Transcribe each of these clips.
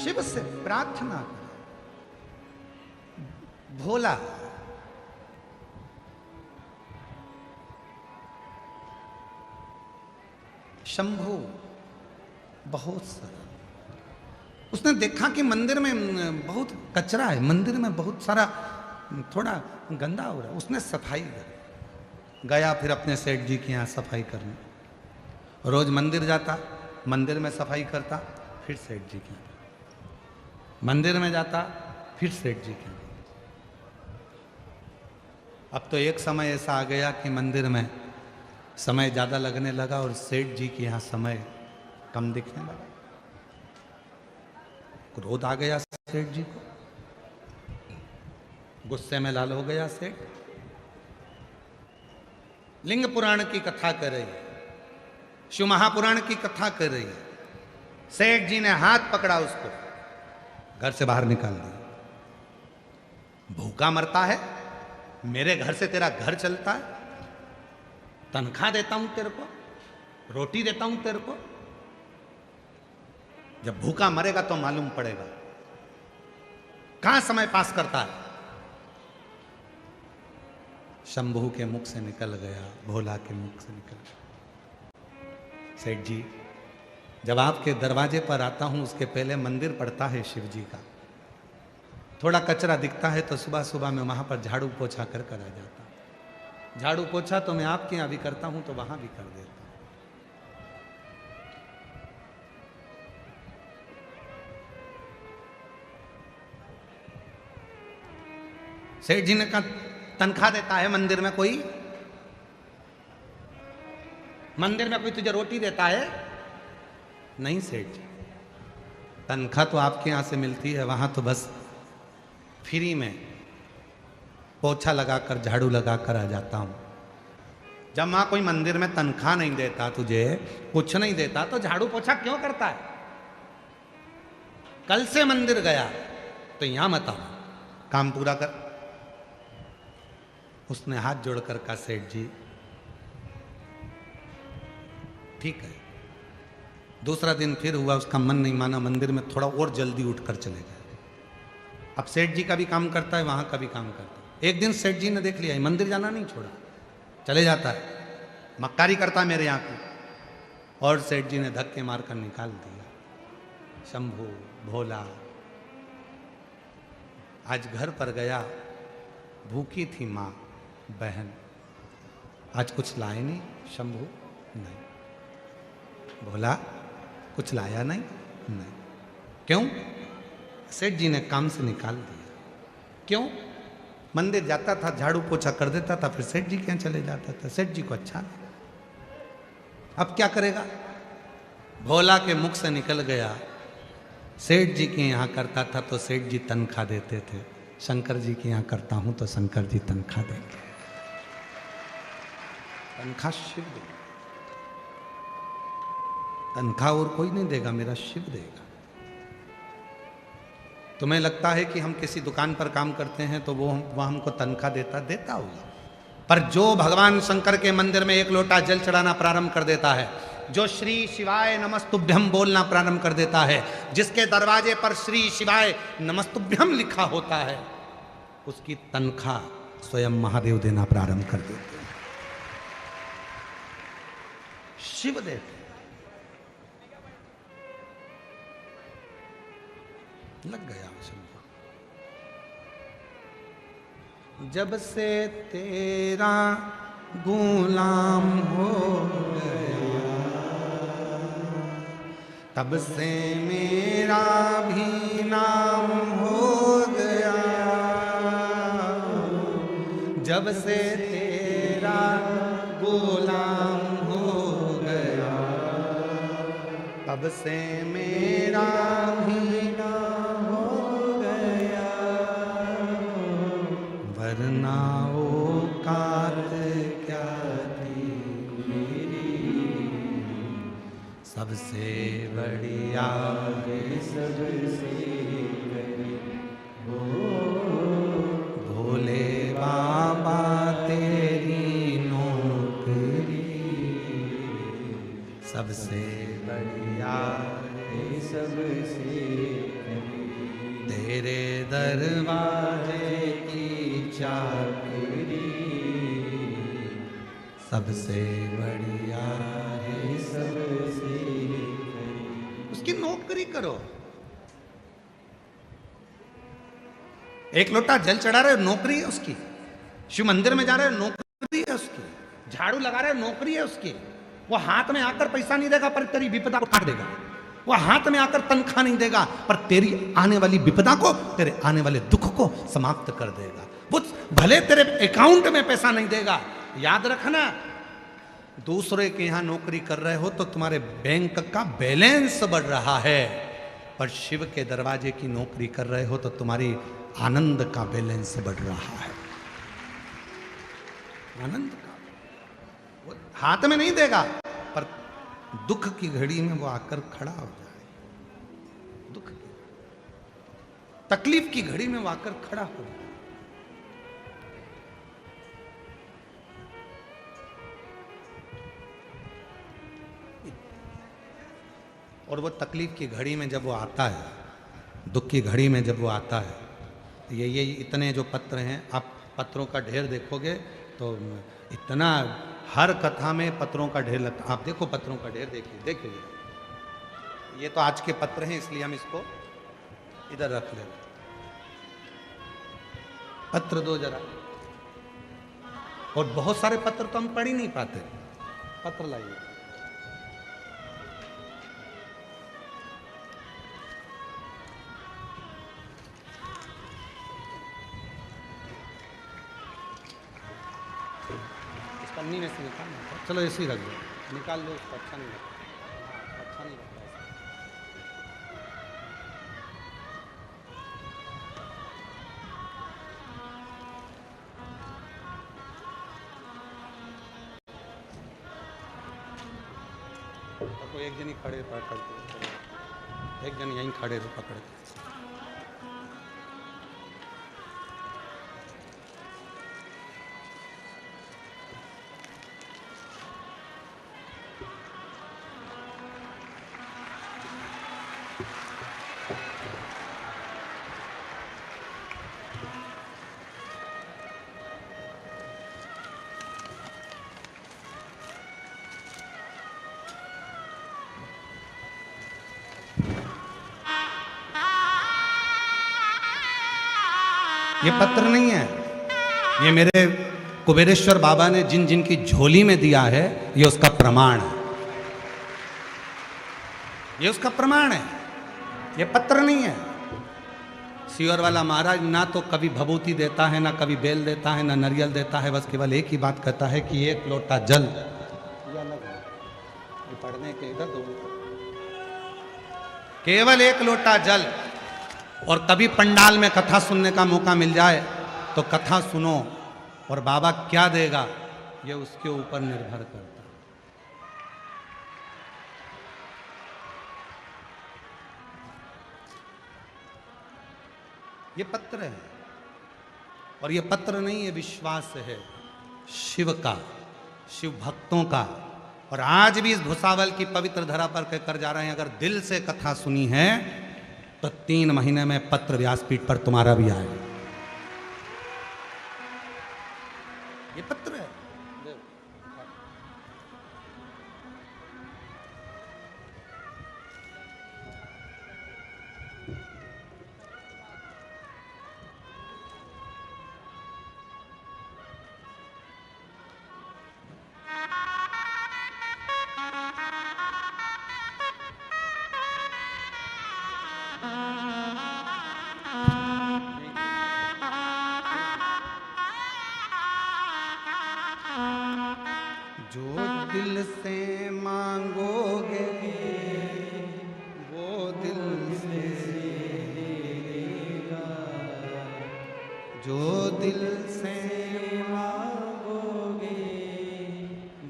शिव से प्रार्थना करें। भोला शंभू बहुत सारा, उसने देखा कि मंदिर में बहुत कचरा है, मंदिर में बहुत सारा थोड़ा गंदा हो रहा है। उसने सफाई करी, गया फिर अपने सेठ जी के यहाँ सफाई करने। रोज मंदिर जाता, मंदिर में सफाई करता, फिर सेठ जी के यहाँ, मंदिर में जाता, फिर सेठ जी के यहाँ। अब तो एक समय ऐसा आ गया कि मंदिर में समय ज़्यादा लगने लगा और सेठ जी के यहाँ समय कम दिखने लगा। क्रोध आ गया सेठ जी को, गुस्से में लाल हो गया सेठ। लिंग पुराण की कथा कर रही है, शिव महापुराण की कथा कर रही है। सेठ जी ने हाथ पकड़ा, उसको घर से बाहर निकाल दिया। भूखा मरता है, मेरे घर से तेरा घर चलता है, तनख्वाह देता हूं तेरे को, रोटी देता हूं तेरे को, जब भूखा मरेगा तो मालूम पड़ेगा कहां समय पास करता है। शंभू के मुख से निकल गया, भोला के मुख से निकल गया। सेठ जी, जब आपके दरवाजे पर आता हूं उसके पहले मंदिर पड़ता है शिव जी का, थोड़ा कचरा दिखता है तो सुबह सुबह मैं वहां पर झाड़ू पोछा कर आ जाता हूं। झाड़ू पोछा तो मैं आपके यहां भी करता हूं तो वहां भी कर देता हूं। सेठ जी ने कहा, तनख्वाह देता है मंदिर में कोई? मंदिर में कोई तुझे रोटी देता है? नहीं सेठ जी, तनख्वाह तो आपके यहां से मिलती है, वहां तो बस फ्री में पोछा लगाकर, झाड़ू लगाकर आ जाता हूं। जब वहां कोई मंदिर में तनख्वाह नहीं देता, तुझे कुछ नहीं देता, तो झाड़ू पोछा क्यों करता है? कल से मंदिर गया तो यहां मत आना, काम पूरा कर। उसने हाथ जोड़कर कहा, सेठ जी ठीक है। दूसरा दिन फिर हुआ, उसका मन नहीं माना, मंदिर में थोड़ा और जल्दी उठकर चले गए। अब सेठ जी का भी काम करता है, वहां का भी काम करता है। एक दिन सेठ जी ने देख लिया, मंदिर जाना नहीं छोड़ा, चले जाता है, मक्कारी करता है मेरे यहाँ की, और सेठ जी ने धक्के मारकर निकाल दिया। शंभू भोला आज घर पर गया, भूखी थी माँ बहन, आज कुछ लाए नहीं शंभू? नहीं। भोला कुछ लाया नहीं? नहीं। क्यों? सेठ जी ने काम से निकाल दिया। क्यों? मंदिर जाता था, झाड़ू पोछा कर देता था, फिर सेठ जी के यहाँ चले जाता था, सेठ जी को अच्छा लगा। अब क्या करेगा? भोला के मुख से निकल गया, सेठ जी के यहाँ करता था तो सेठ जी तनख्वाह देते थे, शंकर जी के यहाँ करता हूं तो शंकर जी तनख्वाह देंगे। तनख्वाह शिव देगा, तनख्वाह और कोई नहीं देगा, मेरा शिव देगा। तुम्हें लगता है कि हम किसी दुकान पर काम करते हैं तो वो हमको तनख्वाह देता होगा, पर जो भगवान शंकर के मंदिर में एक लोटा जल चढ़ाना प्रारंभ कर देता है, जो श्री शिवाय नमस्तुभ्यम बोलना प्रारंभ कर देता है, जिसके दरवाजे पर श्री शिवाय नमस्तुभ्यम लिखा होता है, उसकी तनख्वाह स्वयं महादेव देना प्रारंभ कर देते हैं। शिव देते लग गया शंभू। जब से तेरा गुलाम हो गया, तब से मेरा भी नाम हो गया। जब से तेरा गुलाम हो गया, तब से मेरा भी नाम हो गया। वरना औकात क्या थी मेरी, सबसे बढ़िया है सबसे बड़ी भोले बाबा तेरी नौकरी, सबसे बढ़िया है सबसे दरवाजे की चाबी सबसे बढ़िया है, सबसे उसकी नौकरी करो। एक लोटा जल चढ़ा रहे हो, नौकरी है उसकी। शिव मंदिर में जा रहे हो, नौकरी है उसकी। झाड़ू लगा रहे हो, नौकरी है उसकी। वो हाथ में आकर पैसा नहीं देगा पर तेरी विपदा को काट देगा। वो हाथ में आकर तनख्वाह नहीं देगा पर तेरी आने वाली विपदा को, तेरे आने वाले दुख को समाप्त कर देगा। वो भले तेरे अकाउंट में पैसा नहीं देगा, याद रखना। दूसरे के यहां नौकरी कर रहे हो तो तुम्हारे बैंक का बैलेंस बढ़ रहा है, पर शिव के दरवाजे की नौकरी कर रहे हो तो तुम्हारी आनंद का बैलेंस बढ़ रहा है। आनंद का वो हाथ में नहीं देगा पर दुख की घड़ी में वो आकर खड़ा हो जाए। दुख की तकलीफ की घड़ी में वो आकर खड़ा हो जाए। और वो तकलीफ की घड़ी में जब वो आता है, दुख की घड़ी में जब वो आता है, ये इतने जो पत्र हैं, आप पत्रों का ढेर देखोगे तो इतना, हर कथा में पत्रों का ढेर लगता। आप देखो पत्रों का ढेर, देखिए ये तो आज के पत्र हैं इसलिए हम इसको इधर रख ले। पत्र दो जरा, और बहुत सारे पत्र तो हम पढ़ ही नहीं पाते। पत्र लाइए। पन्नी में से निकाल, चलो ऐसे ही रख दो, निकाल लो उसको। अच्छा नहीं लगता, अच्छा नहीं लगता ऐसा। तो एक जन ही खड़े पकड़ के, एक जन यहीं खड़े हो पकड़ के। ये पत्र नहीं है, ये मेरे कुबेरेश्वर बाबा ने जिन जिन की झोली में दिया है, ये उसका प्रमाण है। ये उसका प्रमाण है, ये पत्र नहीं है। सियोर वाला महाराज ना तो कभी भभूति देता है, ना कभी बेल देता है, ना नारियल देता है। बस केवल एक ही बात कहता है कि एक लोटा जल, पढ़ने के इधर दो, केवल एक लोटा जल। और कभी पंडाल में कथा सुनने का मौका मिल जाए तो कथा सुनो, और बाबा क्या देगा ये उसके ऊपर निर्भर करता है। ये पत्र है, और ये पत्र नहीं, ये विश्वास है शिव का, शिव भक्तों का। और आज भी इस भुसावल की पवित्र धरा पर कहकर जा रहे हैं, अगर दिल से कथा सुनी है तो 3 महीने में पत्र व्यासपीठ पर तुम्हारा भी आए। ये पत्र है। जो दिल से मांगोगे वो दिल से देगा, जो दिल से मांगोगे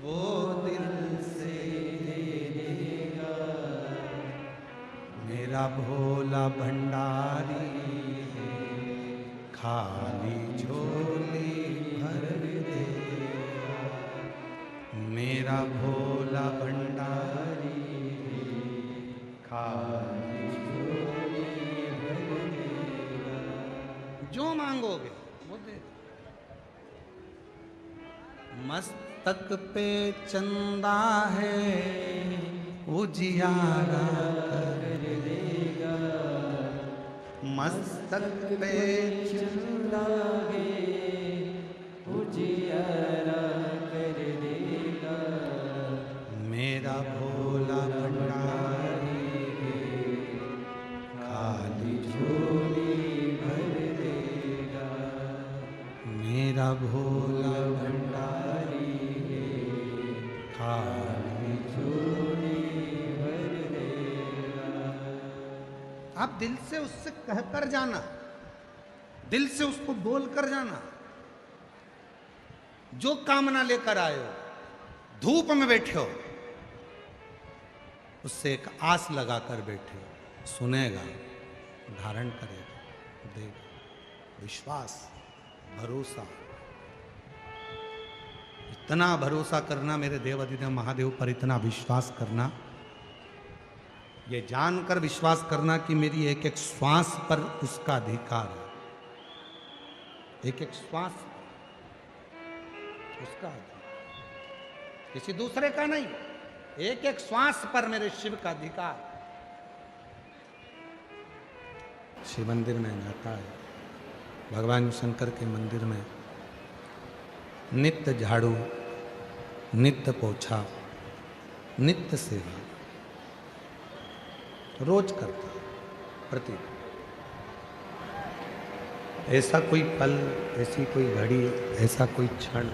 वो दिल से देगा। मेरा भोला भंडारी खाली झोली भर देगा, मेरा भोला भंडारी खाली झोली भर देगा। जो मांगोगे वो दे। मस्तक पे चंदा है उजियारा कर देगा, मस्तक पे चंदा है उजियारा कर देगा, मेरा भोला भंडारी खाली झोली भर देगा, मेरा भोला भंडारी खाली झोली भर देगा। आप दिल से उससे कहकर जाना, दिल से उसको बोलकर जाना, जो कामना लेकर आए हो, धूप में बैठे हो, उससे एक आस लगाकर बैठे हो, सुनेगा, धारण करेगा, देगा। विश्वास, भरोसा, इतना भरोसा करना मेरे देवाधिदेव महादेव पर, इतना विश्वास करना, ये जानकर विश्वास करना कि मेरी एक एक श्वास पर उसका अधिकार है, एक एक श्वास उसका अधिकार, किसी दूसरे का नहीं, एक एक श्वास पर मेरे शिव का अधिकार। शिव मंदिर में जाता है, भगवान शंकर के मंदिर में नित्य झाड़ू, नित्य पोछा, नित्य सेवा रोज करता है, प्रति। ऐसा कोई पल, ऐसी कोई घड़ी, ऐसा कोई क्षण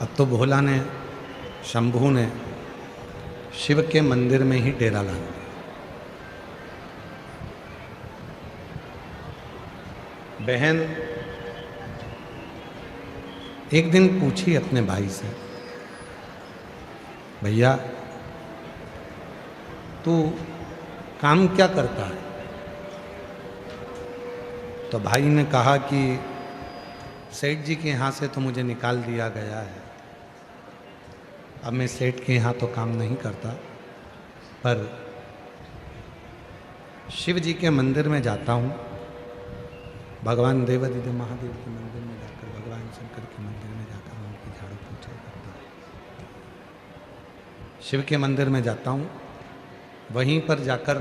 अब तो भोला ने, शंभू ने शिव के मंदिर में ही डेरा ला दिया। बहन एक दिन पूछी अपने भाई से, भैया तू काम क्या करता है? तो भाई ने कहा कि सेठ जी के यहाँ से तो मुझे निकाल दिया गया है, अब मैं सेठ के यहाँ तो काम नहीं करता, पर शिव जी के मंदिर में जाता हूँ, भगवान देवाधिदेव महादेव के मंदिर में जाकर, भगवान शंकर के मंदिर में जाकर उनकी झाड़ू पोछा करता हूँ, शिव के मंदिर में जाता हूँ, वहीं पर जाकर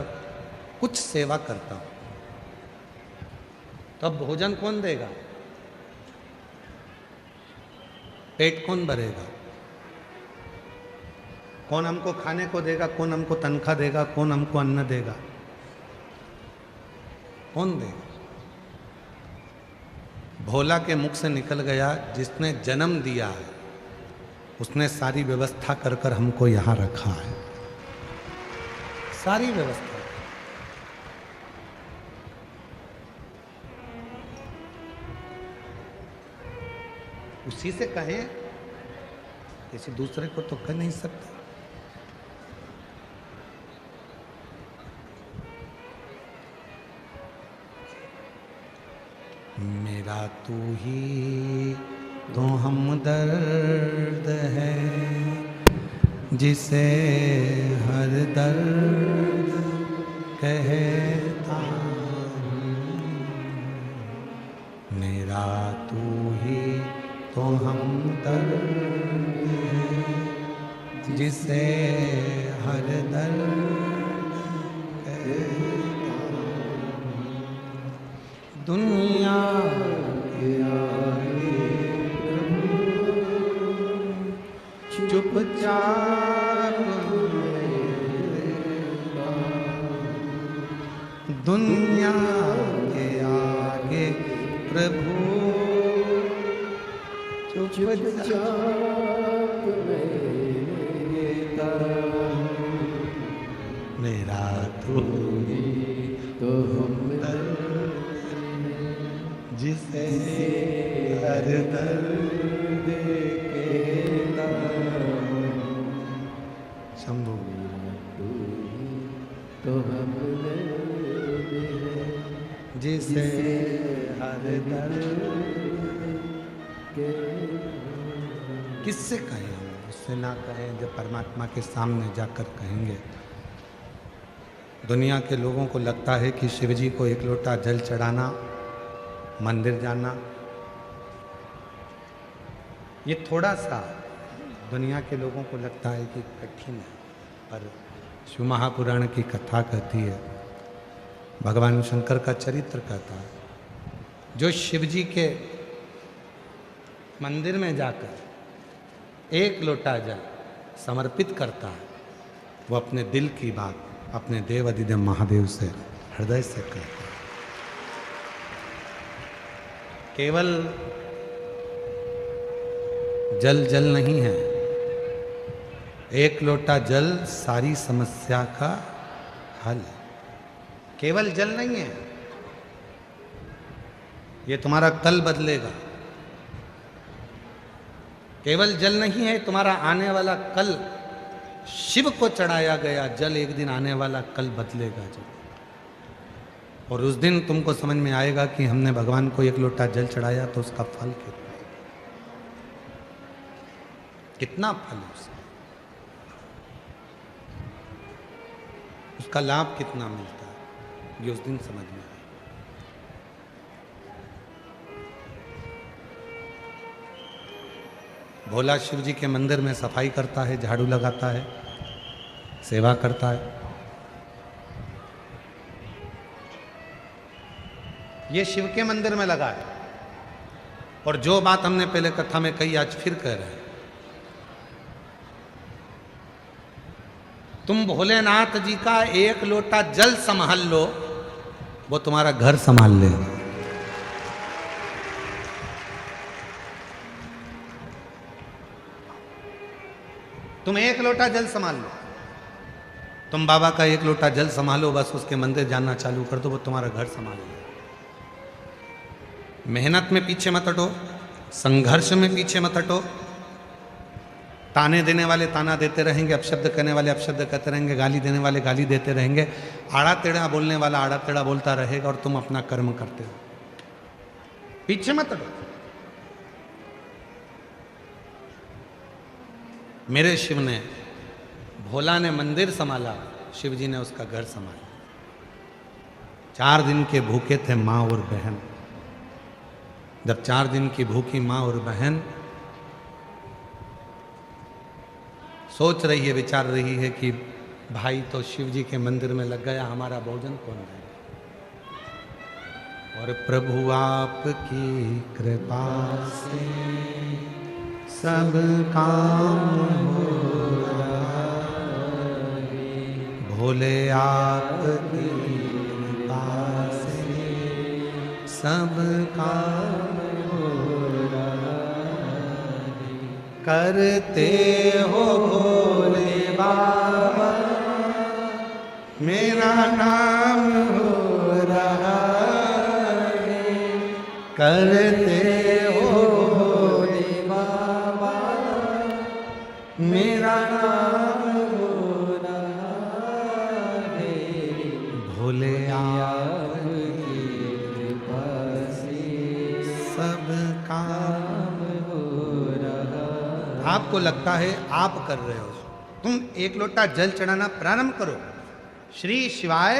कुछ सेवा करता हूँ। तो अब भोजन कौन देगा? पेट कौन भरेगा? कौन हमको खाने को देगा? कौन हमको तनख्वाह देगा? कौन हमको अन्न देगा? कौन देगा? भोला के मुख से निकल गया, जिसने जन्म दिया है उसने सारी व्यवस्था कर कर हमको यहां रखा है, सारी व्यवस्था। उसी से कहें, किसी दूसरे को तो कह नहीं सकते। मेरा तू ही तो हमदर्द है, जिसे हर दर्द कहता हूँ। मेरा तू ही तो हमदर्द है, जिसे हर दर्द कहता हूँ। दुनिया के आगे चुपचाप, दुनिया के आगे प्रभु चुपचाप मेरा तू तो जिसे हर दर्द कहता हूँ। शंभू तो जिसे हर दर्द, किससे कहें हम? उससे ना कहें, जब परमात्मा के सामने जाकर कहेंगे दुनिया के लोगों को लगता है कि शिव जी को एक लोटा जल चढ़ाना, मंदिर जाना, ये थोड़ा सा दुनिया के लोगों को लगता है कि कठिन है, पर शिव महापुराण की कथा कहती है, भगवान शंकर का चरित्र कहता है, जो शिव जी के मंदिर में जाकर एक लोटा जल समर्पित करता है, वो अपने दिल की बात अपने देव अधिदेव महादेव से हृदय से कहता है। केवल जल जल नहीं है, एक लोटा जल सारी समस्या का हल है। केवल जल नहीं है, ये तुम्हारा कल बदलेगा। केवल जल नहीं है, तुम्हारा आने वाला कल, शिव को चढ़ाया गया जल एक दिन आने वाला कल बदलेगा जब। और उस दिन तुमको समझ में आएगा कि हमने भगवान को एक लोटा जल चढ़ाया तो उसका फल कितना फल है उसका लाभ कितना मिलता है, ये उस दिन समझ में आएगा। भोला शिव जी के मंदिर में सफाई करता है, झाड़ू लगाता है, सेवा करता है। ये शिव के मंदिर में लगा है। और जो बात हमने पहले कथा में कही, आज फिर कह रहे हैं, तुम भोलेनाथ जी का एक लोटा जल संभाल लो, वो तुम्हारा घर संभाल लेगा। तुम एक लोटा जल संभाल लो, तुम बाबा का एक लोटा जल संभालो, बस उसके मंदिर जाना चालू कर दो, वो तुम्हारा घर संभाल लो। मेहनत में पीछे मत हटो, संघर्ष में पीछे मत हटो। ताने देने वाले ताना देते रहेंगे, अपशब्द कहने वाले अपशब्द कहते रहेंगे, गाली देने वाले गाली देते रहेंगे, आड़ा टेढ़ा बोलने वाला आड़ा टेढ़ा बोलता रहेगा, और तुम अपना कर्म करते हो। पीछे मत हटो। मेरे शिव ने, भोला ने मंदिर संभाला, शिव जी ने उसका घर संभाला। 4 दिन के भूखे थे माँ और बहन। जब 4 दिन की भूखी माँ और बहन सोच रही है, विचार रही है कि भाई तो शिव जी के मंदिर में लग गया, हमारा भोजन कौन देगा। और प्रभु आपकी कृपा से सब काम हो रहा है, भोले आपकी कृपा से सब काम हो रहा है। करते हो भोले बाबा मेरा नाम हो रहा है, करते मेरा नाम हो रहा है, भोले आपकी कृपा से सब काम हो रहा है। आपको लगता है आप कर रहे हो, तुम एक लोटा जल चढ़ाना प्रारंभ करो, श्री शिवाय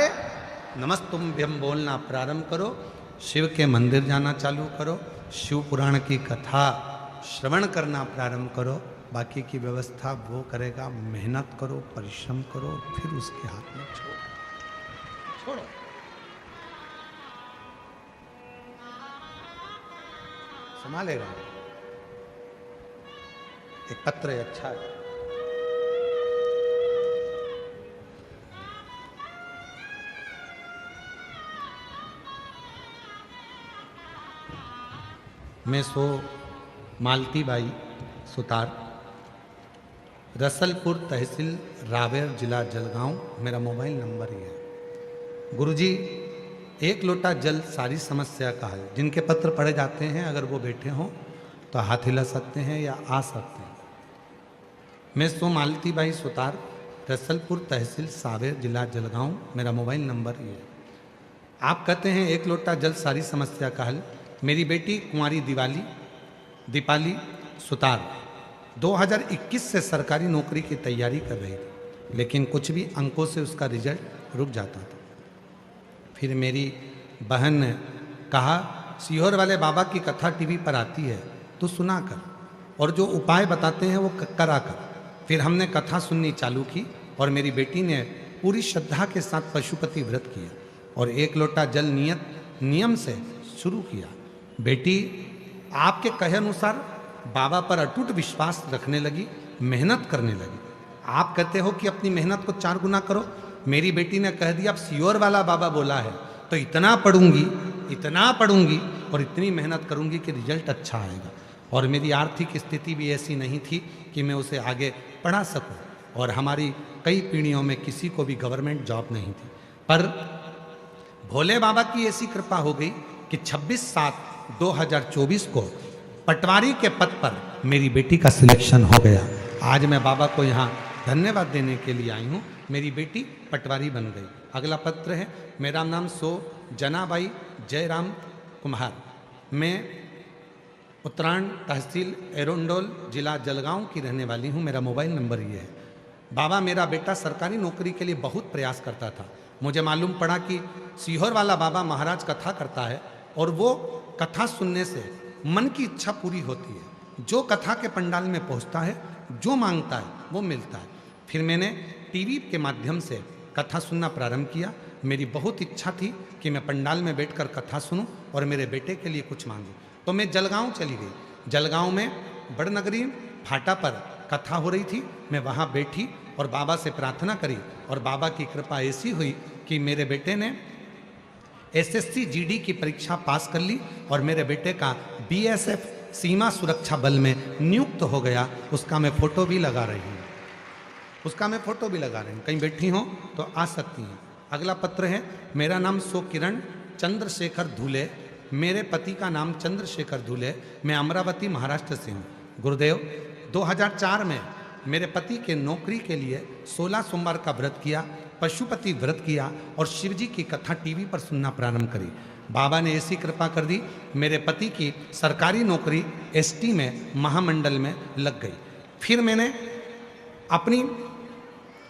नमस्तुभ्यम बोलना प्रारंभ करो, शिव के मंदिर जाना चालू करो, शिव पुराण की कथा श्रवण करना प्रारंभ करो। बाकी की व्यवस्था वो करेगा। मेहनत करो, परिश्रम करो, फिर उसके हाथ में छोड़ो। संभालेगा। एक पत्र है, अच्छा है। मैं सो मालती बाई सुतार, रसलपुर तहसील रावेर जिला जलगांव, मेरा मोबाइल नंबर ही है। गुरुजी एक लोटा जल सारी समस्या का हल। जिनके पत्र पढ़े जाते हैं अगर वो बैठे हों तो हाथ हिला सकते हैं या आ सकते हैं। मैं सो मालती बाई सुतार, रसलपुर तहसील सावेर जिला जलगांव, मेरा मोबाइल नंबर ये है। आप कहते हैं एक लोटा जल सारी समस्या का हल। मेरी बेटी कुंवारी दीपाली सुतार 2021 से सरकारी नौकरी की तैयारी कर रही थी। लेकिन कुछ भी अंकों से उसका रिजल्ट रुक जाता था। फिर मेरी बहन ने कहा, सीहोर वाले बाबा की कथा टीवी पर आती है तो सुना कर, और जो उपाय बताते हैं वो करा कर। फिर हमने कथा सुननी चालू की और मेरी बेटी ने पूरी श्रद्धा के साथ पशुपति व्रत किया और 1 लोटा जल नियम से शुरू किया। बेटी आपके कहे अनुसार बाबा पर अटूट विश्वास रखने लगी, मेहनत करने लगी। आप कहते हो कि अपनी मेहनत को 4 गुना करो, मेरी बेटी ने कह दिया अब सीहोर वाला बाबा बोला है तो इतना पढ़ूंगी और इतनी मेहनत करूंगी कि रिजल्ट अच्छा आएगा। और मेरी आर्थिक स्थिति भी ऐसी नहीं थी कि मैं उसे आगे पढ़ा सकूं, और हमारी कई पीढ़ियों में किसी को भी गवर्नमेंट जॉब नहीं थी। पर भोले बाबा की ऐसी कृपा हो गई कि 26/7/2024 को पटवारी के पद पर मेरी बेटी का सिलेक्शन हो गया। आज मैं बाबा को यहाँ धन्यवाद देने के लिए आई हूँ, मेरी बेटी पटवारी बन गई। अगला पत्र है, मेरा नाम जनाबाई जयराम कुम्हार, मैं उत्तरायण तहसील एरोंडोल जिला जलगांव की रहने वाली हूँ। मेरा मोबाइल नंबर ये है। बाबा, मेरा बेटा सरकारी नौकरी के लिए बहुत प्रयास करता था। मुझे मालूम पड़ा कि सीहोर वाला बाबा महाराज कथा करता है और वो कथा सुनने से मन की इच्छा पूरी होती है। जो कथा के पंडाल में पहुंचता है, जो मांगता है वो मिलता है। फिर मैंने टीवी के माध्यम से कथा सुनना प्रारंभ किया। मेरी बहुत इच्छा थी कि मैं पंडाल में बैठकर कथा सुनूं और मेरे बेटे के लिए कुछ मांगूं। तो मैं जलगांव चली गई। जलगांव में बड़नगरी फाटा पर कथा हो रही थी। मैं वहाँ बैठी और बाबा से प्रार्थना करी, और बाबा की कृपा ऐसी हुई कि मेरे बेटे ने SSC GD की परीक्षा पास कर ली और मेरे बेटे का BSF सीमा सुरक्षा बल में नियुक्त हो गया। उसका मैं फोटो भी लगा रही हूँ, कहीं बैठी हो तो आ सकती हैं। अगला पत्र है, मेरा नाम किरण चंद्रशेखर धुले, मेरे पति का नाम चंद्रशेखर धुले, मैं अमरावती महाराष्ट्र से हूँ। गुरुदेव, 2004 में मेरे पति के नौकरी के लिए 16 सोमवार का व्रत किया, पशुपति व्रत किया और शिव जी की कथा टीवी पर सुनना प्रारंभ करी। बाबा ने ऐसी कृपा कर दी, मेरे पति की सरकारी नौकरी ST में महामंडल में लग गई। फिर मैंने अपनी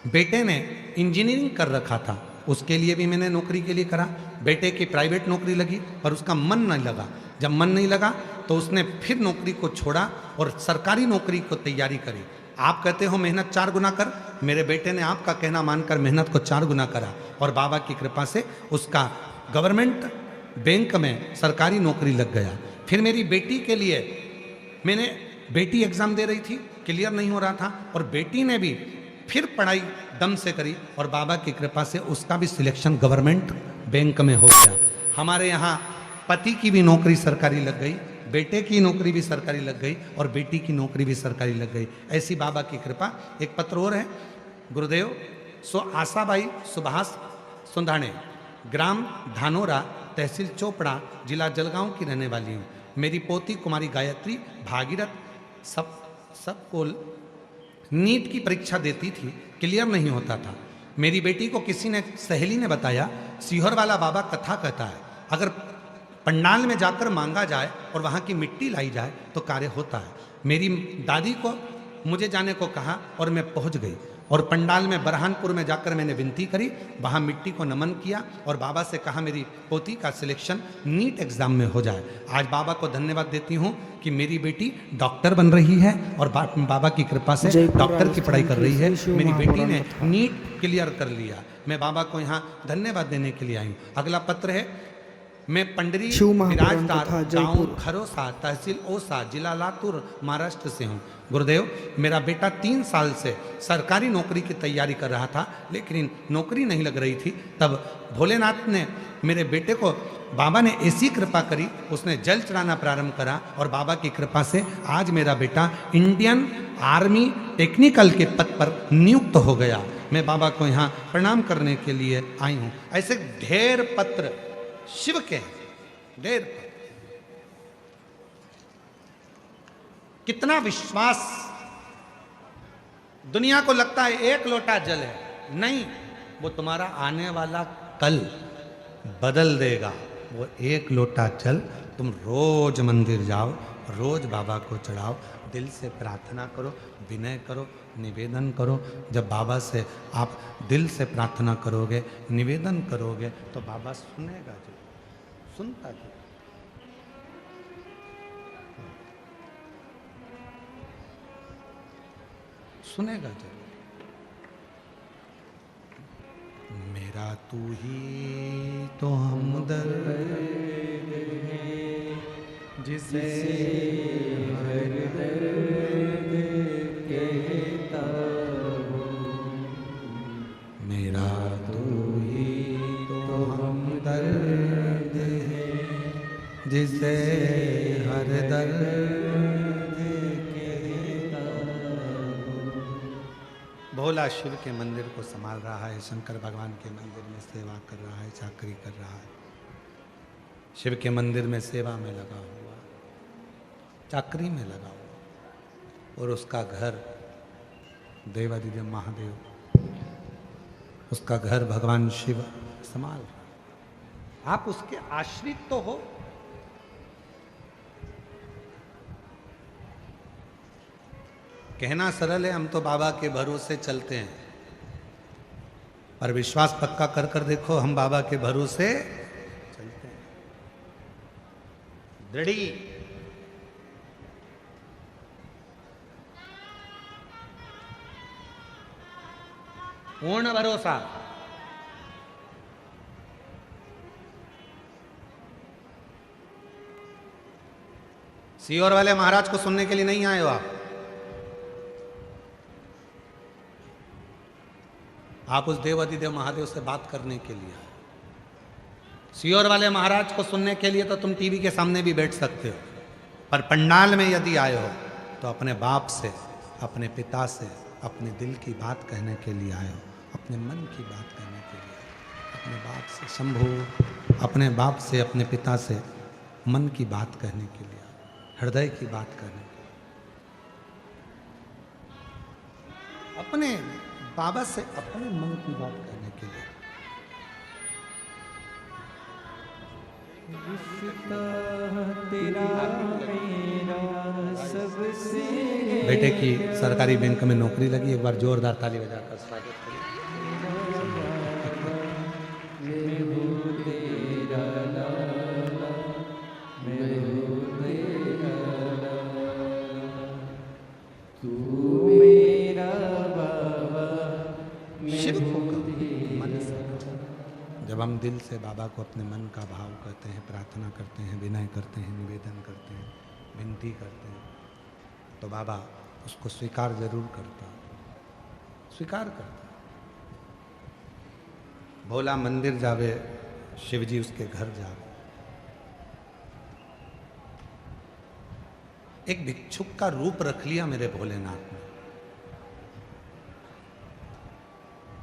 बेटे ने इंजीनियरिंग कर रखा था, उसके लिए भी मैंने नौकरी के लिए करा। बेटे की प्राइवेट नौकरी लगी पर उसका मन नहीं लगा। जब मन नहीं लगा तो उसने फिर नौकरी को छोड़ा और सरकारी नौकरी को तैयारी करी। आप कहते हो मेहनत 4 गुना कर, मेरे बेटे ने आपका कहना मानकर मेहनत को 4 गुना करा और बाबा की कृपा से उसका गवर्नमेंट बैंक में सरकारी नौकरी लग गया। फिर मेरी बेटी के लिए मैंने बेटी एग्ज़ाम दे रही थी, क्लियर नहीं हो रहा था, और बेटी ने भी फिर पढ़ाई दम से करी और बाबा की कृपा से उसका भी सिलेक्शन गवर्नमेंट बैंक में हो गया। हमारे यहाँ पति की भी नौकरी सरकारी लग गई, बेटे की नौकरी भी सरकारी लग गई और बेटी की नौकरी भी सरकारी लग गई। ऐसी बाबा की कृपा। एक पत्र और है, गुरुदेव, आशाबाई सुभाष सुंधाणे, ग्राम धानोरा, तहसील चोपड़ा, जिला जलगांव की रहने वाली हूँ। मेरी पोती कुमारी गायत्री भागीरथ सबको नीट की परीक्षा देती थी, क्लियर नहीं होता था। मेरी बेटी को किसी ने, सहेली ने बताया, सीहोर वाला बाबा कथा कहता है, अगर पंडाल में जाकर मांगा जाए और वहाँ की मिट्टी लाई जाए तो कार्य होता है। मेरी दादी को मुझे जाने को कहा और मैं पहुँच गई और पंडाल में बरहानपुर में जाकर मैंने विनती करी, वहाँ मिट्टी को नमन किया और बाबा से कहा मेरी पोती का सिलेक्शन नीट एग्ज़ाम में हो जाए। आज बाबा को धन्यवाद देती हूँ कि मेरी बेटी डॉक्टर बन रही है और बाबा की कृपा से डॉक्टर की पढ़ाई कर रही है। मेरी बेटी ने नीट क्लियर कर लिया। मैं बाबा को यहाँ धन्यवाद देने के लिए आई हूँ। अगला पत्र है, मैं पंडरी विराजदार गांव खरोसा, तहसील ओसा, जिला लातूर, महाराष्ट्र से हूँ। गुरुदेव, मेरा बेटा 3 साल से सरकारी नौकरी की तैयारी कर रहा था, लेकिन नौकरी नहीं लग रही थी। तब भोलेनाथ ने मेरे बेटे को, बाबा ने ऐसी कृपा करी, उसने जल चढ़ाना प्रारंभ करा और बाबा की कृपा से आज मेरा बेटा इंडियन आर्मी टेक्निकल के पद पर नियुक्त हो गया। मैं बाबा को यहाँ प्रणाम करने के लिए आई हूँ। ऐसे ढेर पत्र शिव के, ढेर पत्र। कितना विश्वास। दुनिया को लगता है 1 लोटा जल है, नहीं, वो तुम्हारा आने वाला कल बदल देगा। वो 1 लोटा जल तुम रोज मंदिर जाओ, रोज बाबा को चढ़ाओ, दिल से प्रार्थना करो, विनय करो, निवेदन करो। जब बाबा से आप दिल से प्रार्थना करोगे, निवेदन करोगे, तो बाबा सुनेगा जी, सुनता जी। सुनेगा जरूर। मेरा तू ही तो हमदर्द है, जिसे हर दर्द कहता हूँ। मेरा तू ही तो हमदर्द है, जिसे हर दर्द भोला शिव के मंदिर को संभाल रहा है, शंकर भगवान के मंदिर में सेवा कर रहा है, चाकरी कर रहा है। शिव के मंदिर में सेवा में लगा हुआ, चाकरी में लगा हुआ, और उसका घर देवादिदेव महादेव, उसका घर भगवान शिव संभाल रहा। आप उसके आश्रित तो हो। कहना सरल है, हम तो बाबा के भरोसे चलते हैं, पर विश्वास पक्का कर कर देखो, हम बाबा के भरोसे चलते हैं। दृढ़ी पूर्ण भरोसा। सीहोर वाले महाराज को सुनने के लिए नहीं आए हो आप उस देवादिदेव महादेव से बात करने के लिए आए। सीहोर वाले महाराज को सुनने के लिए तो तुम टीवी के सामने भी बैठ सकते हो, पर पंडाल में यदि आए हो तो अपने बाप से, अपने पिता से, अपने दिल की बात कहने के लिए आए हो, अपने मन की बात कहने के लिए, अपने बाप से शंभू, अपने बाप से, अपने पिता से मन की बात कहने के लिए, हृदय की बात करने के लिए, अपने बाबा से अपने मन की बात करने के लिए। तेरा मेरा सबसे। बेटे की सरकारी बैंक में नौकरी लगी, एक बार जोरदार ताली बजाकर स्वागत करिए। जब हम दिल से बाबा को अपने मन का भाव करते हैं, प्रार्थना करते हैं, विनय करते हैं, निवेदन करते हैं, विनती करते हैं, तो बाबा उसको स्वीकार जरूर करता, स्वीकार करता। भोला मंदिर जावे, शिव जी उसके घर जावे। एक भिक्षुक का रूप रख लिया मेरे भोलेनाथ ने,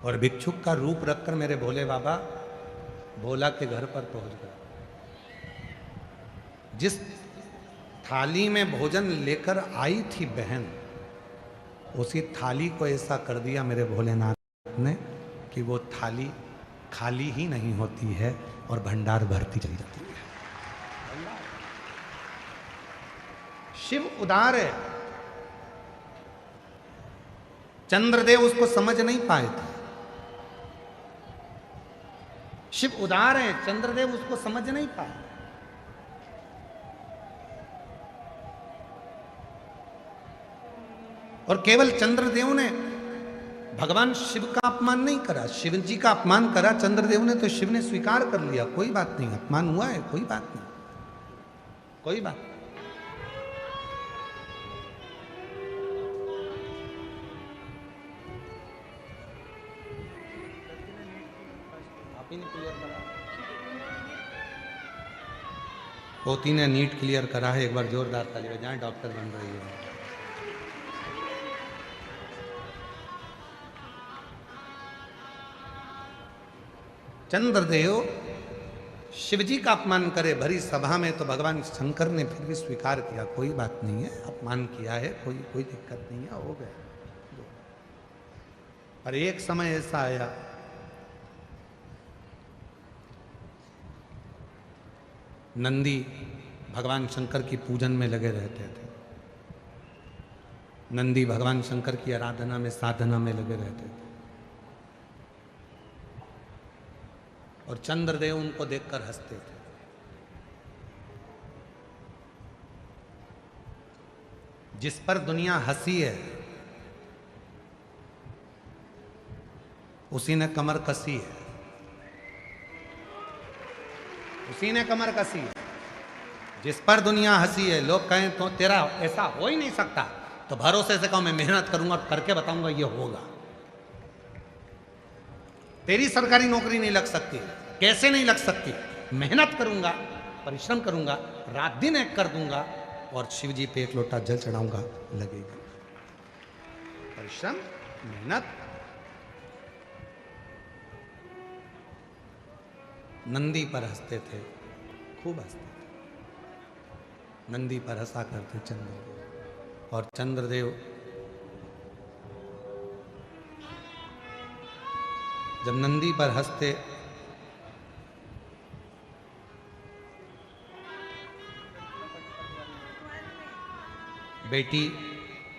और भिक्षुक का रूप रखकर मेरे भोले बाबा भोला के घर पर पहुंच गए। जिस थाली में भोजन लेकर आई थी बहन, उसी थाली को ऐसा कर दिया मेरे भोलेनाथ ने कि वो थाली खाली ही नहीं होती है और भंडार भरती चली जाती है। शिव उदार है। चंद्रदेव उसको समझ नहीं पाए थे। शिव उदार है, चंद्रदेव उसको समझ नहीं पाए। और केवल चंद्रदेव ने भगवान शिव का अपमान नहीं करा, शिव जी का अपमान करा चंद्रदेव ने, तो शिव ने स्वीकार कर लिया, कोई बात नहीं, अपमान हुआ है, कोई बात नहीं, कोई बात। पोती ने नीट क्लियर करा है, एक बार जोरदार ताली बजाएं, डॉक्टर बन रही है। चंद्रदेव शिवजी का अपमान करे भरी सभा में, तो भगवान शंकर ने फिर भी स्वीकार किया, कोई बात नहीं है, अपमान किया है, कोई दिक्कत नहीं है, हो गया। पर एक समय ऐसा आया, नंदी भगवान शंकर की पूजन में लगे रहते थे। नंदी भगवान शंकर की आराधना में, साधना में लगे रहते थे। और चंद्रदेव उनको देखकर हंसते थे। जिस पर दुनिया हंसी है उसी ने कमर कसी है, उसी ने कमर कसी है। जिस पर दुनिया हंसी है, लोग कहें तो तेरा ऐसा हो ही नहीं सकता, तो भरोसे से कहो मैं मेहनत करूंगा और करके बताऊंगा ये होगा। तेरी सरकारी नौकरी नहीं लग सकती, कैसे नहीं लग सकती? मेहनत करूंगा, परिश्रम करूंगा, रात दिन एक कर दूंगा और शिव जी पे एक लोटा जल चढ़ाऊंगा, लगेगा। परिश्रम, मेहनत। नंदी पर हंसते थे, खूब हंसते थे। नंदी पर हंसा करते चंद्रदेव। और चंद्रदेव जब नंदी पर हंसते बेटी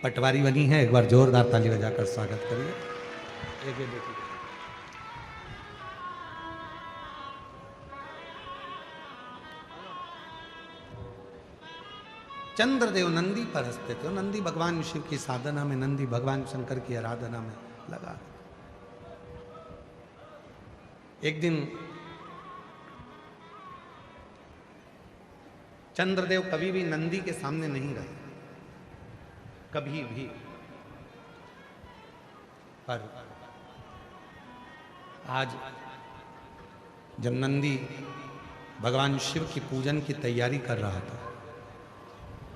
पटवारी बनी है, एक बार जोरदार ताली बजाकर स्वागत करिए। एक बेटी चंद्रदेव नंदी पर हंसते थे। नंदी भगवान शिव की साधना में, नंदी भगवान शंकर की आराधना में लगा। एक दिन चंद्रदेव कभी भी नंदी के सामने नहीं रहे, कभी भी। पर आज जब नंदी भगवान शिव की पूजन की तैयारी कर रहा था,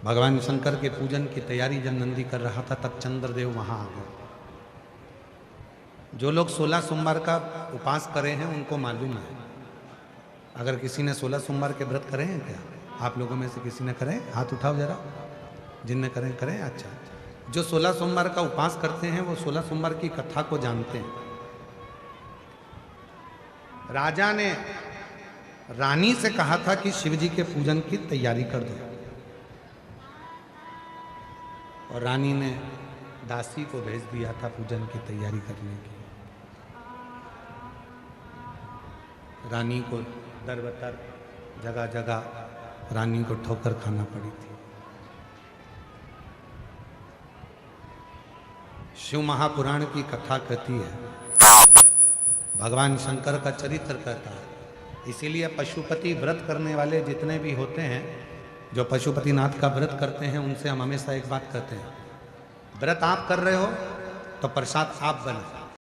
भगवान शंकर के पूजन की तैयारी जब नंदी कर रहा था, तब चंद्रदेव वहां आ गए। जो लोग 16 सोमवार का उपास करे हैं उनको मालूम है। अगर किसी ने 16 सोमवार के व्रत करे हैं क्या? आप लोगों में से किसी ने करे? हाथ उठाओ जरा, जिनने करें करें। अच्छा, जो 16 सोमवार का उपास करते हैं वो 16 सोमवार की कथा को जानते हैं। राजा ने रानी से कहा था कि शिव जी के पूजन की तैयारी कर दो, और रानी ने दासी को भेज दिया था पूजन की तैयारी करने की। रानी को दर बदर जगह जगह रानी को ठोकर खाना पड़ी थी। शिव महापुराण की कथा कहती है, भगवान शंकर का चरित्र कहता है। इसीलिए पशुपति व्रत करने वाले जितने भी होते हैं, जो पशुपतिनाथ का व्रत करते हैं, उनसे हम हमेशा एक बात कहते हैं, व्रत आप कर रहे हो तो प्रसाद आप बने।